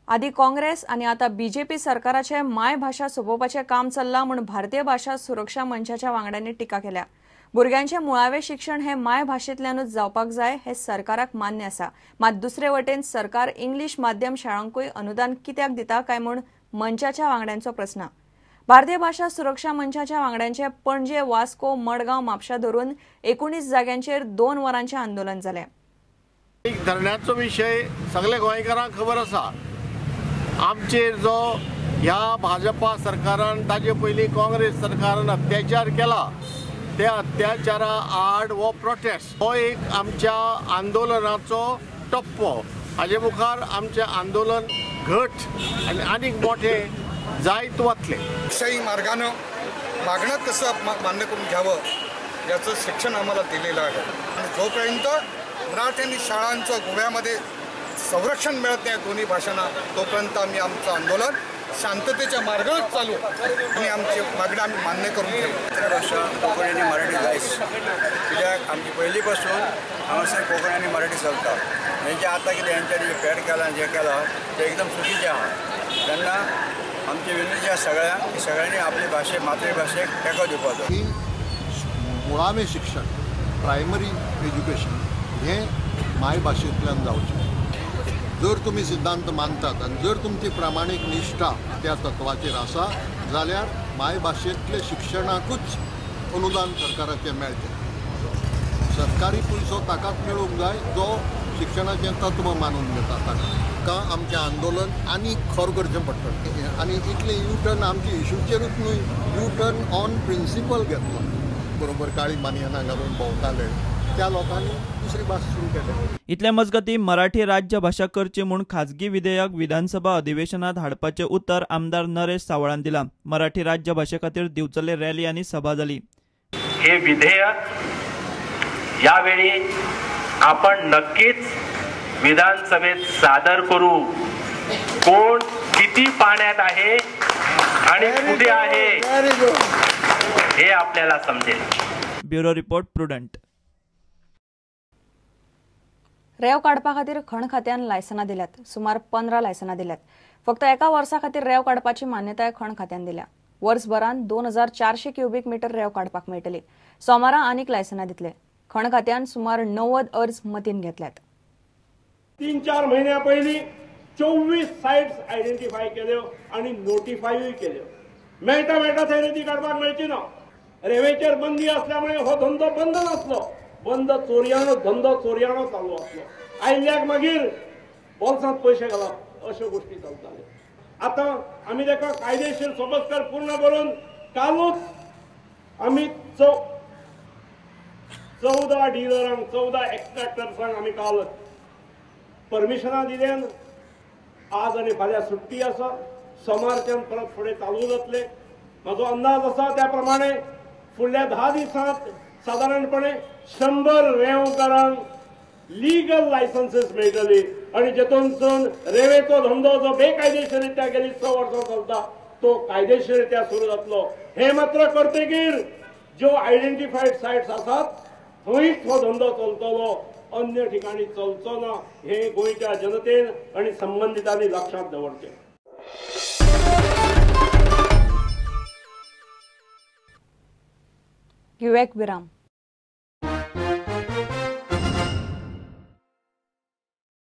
आधी काँग्रेस आणि आता बीजेपी सरकाराचे माय भाषा सोपोवपाचे काम चल्लां म्हूण भारतीय भाषा सुरक्षा मंचाच्या वांगड्यांनी टिका केल्या। भुरग्यांचे मुळावे शिक्षण हे माय भाषेंतल्यानूच जावपाक जाय हे सरकाराक मान्य आसा, मात दुसरे वटेन सरकार इंग्लीश माध्यम शाळांकूय अनुदान कित्याक दिता काय म्हूण मंचाच्या वांगड्यांचो प्रस्न। भारतीय भाषा सुरक्षा मंचाच्या वांगड्यांचे पणजे, वास्को, मडगांव, म्हापशा धरून 19 जाग्यांचेर 2 वरांचे आंदोलन जालें। धरण्याचो विषय सगळे गोंयकारांक खबर आसा। आमचेर जो ह्या भाजपा सरकारान ताजे पयलीं काँग्रेस सरकारान अत्याचार केला, त्या अत्याचारा आड हो प्रोटेस्ट हो एक आमच्या आंदोलनाचो टप्पो। हाजे मुखार आमचे आंदोलन घट आनी आनीक मोठे जायत वतले। लोकशाही मार्गानं मागणं कसं मान्य करून घ्यावं याचं शिक्षण आम्हाला दिलेलं आहे आणि जोपर्यंत मराठी आणि शाळांच्या गोव्यामध्ये संरक्षण मिळत नाही दोन्ही भाषांना, तोपर्यंत आम्ही आमचं आंदोलन शांततेच्या मार्गावर चालू आणि आमची मागणी आम्ही मान्य करून घेऊ। भाषा कोंकणी आनी मराठी जायच, कित्याक आमची पयलीं पासून हांगासर कोंकणी आनी मराठी चलता। हेंचे आतां कितें हेंच्यांनी पेड केलां जें केलां तें एकदम चुकीचें आहा। तेन्ना आमची विनंती आसा सगळ्यांक की सगळ्यांनी आपली भाशे मातृभाशेक तेंको दिवपाचो। मुळावें शिक्षण प्रायमरी एज्युकेशन हें माय भाशेंतल्यान जावचें। जर तुम्ही सिद्धांत मानतात आणि जर तुमची प्रामाणिक निष्ठा त्या तत्वाचेर आसा जाल्यार माय भाशेंतले शिक्षणाकूच अनुदान सरकाराचें मेळचें। सरकारी पयसो ताकाच मेळूंक जाय जो शिक्षणाचें तत्व मानून घेता ताका आमचें आंदोलन आनी खर करचें पडटलें। आनी इतलें यू टर्न आमच्या इशूचेरूच न्हय, यू टर्न ऑन प्रिंसिपल घेतलो। बरोबर काळी बानयानां घालून भोंवताले त्या लोकांनी दुसरी भास सुरू केली। इतले मजगती मराठी राज्य भाषा करची म्हूण खाजगी विधेयक विधानसभा अधिवेशनात हाडपाचे उत्तर आमदार नरेश सावळान दिला। मराठी राज्य भाषे खातीर दिवचले रॅली आनी सभा जाली। हे विधेयक यावेळी आपण नक्कीच विधानसभेत सादर करू। कोण किती पाण्यात आहे आणि कुठे आहे हे आपल्याला समजेल। Bureau report prudent. रेंव काडपा खातीर खण खात्यान लायसनां दिल्यात। सुमार 15 लायसनां दिल्यात। फक्त एका वर्सा खातीर रेंव काडपाची मान्यताय खण खात्यान दिल्या। वर्सभरान 2400 क्युबिक मीटर रेंव काडपाक मेळटली। सोमारा आनीक लायसनां दितले। खण खात्यान सुमार 90 अर्ज मतीन घेतल्यात। 3-4 महिन्या पयलीं 24 साइट्स आयडेंटिफाय केल्यो आणि नोटिफायूय केल्यो। मेळटा थंय रेती काडपाक मेळची ना। रेंवेचेर बंदी असल्यामुळे हो धंदो बंद नासलो। बंद धंदो चोरयानो चालू असलो। आयल्याक मागीर बोल्सांत पयशे घालप अश्यो गोष्टी चलताल्यो। आतां आमी ताका कायदेशीर सोबतकार पूर्ण करून कालूच आमी 14 डिलरांक 14 एक्स्ट्रॅक्टर्सांक आमी काल परमिशनां दिल्यान। आज आनी फाल्यां सुट्टी आसा। सोमारच्यान परत फुडें चालू जातले। म्हाजो अंदाज आसा त्या प्रमाणे फुडल्या 10 दिसांत साधारणपणे 100 रेंवकारांक लिगल लायसन्सेस मेळटली आणि जेतूनसून रेंवेचो धंदो जो बेकायदेशीररित्या गेली 6 वर्सां चलता तो कायदेशीररित्या सुरू जातलो। हे मात्र करतकीर ज्यो आयडेंटिफाईड साइट्स आसात थंयच हो धंदो चलतलो, अन्य ठिकाणी चलचो ना। हे गोंयच्या जनतेन आणि संबंधितांनी लक्षात दवरचें। विवेक विराम।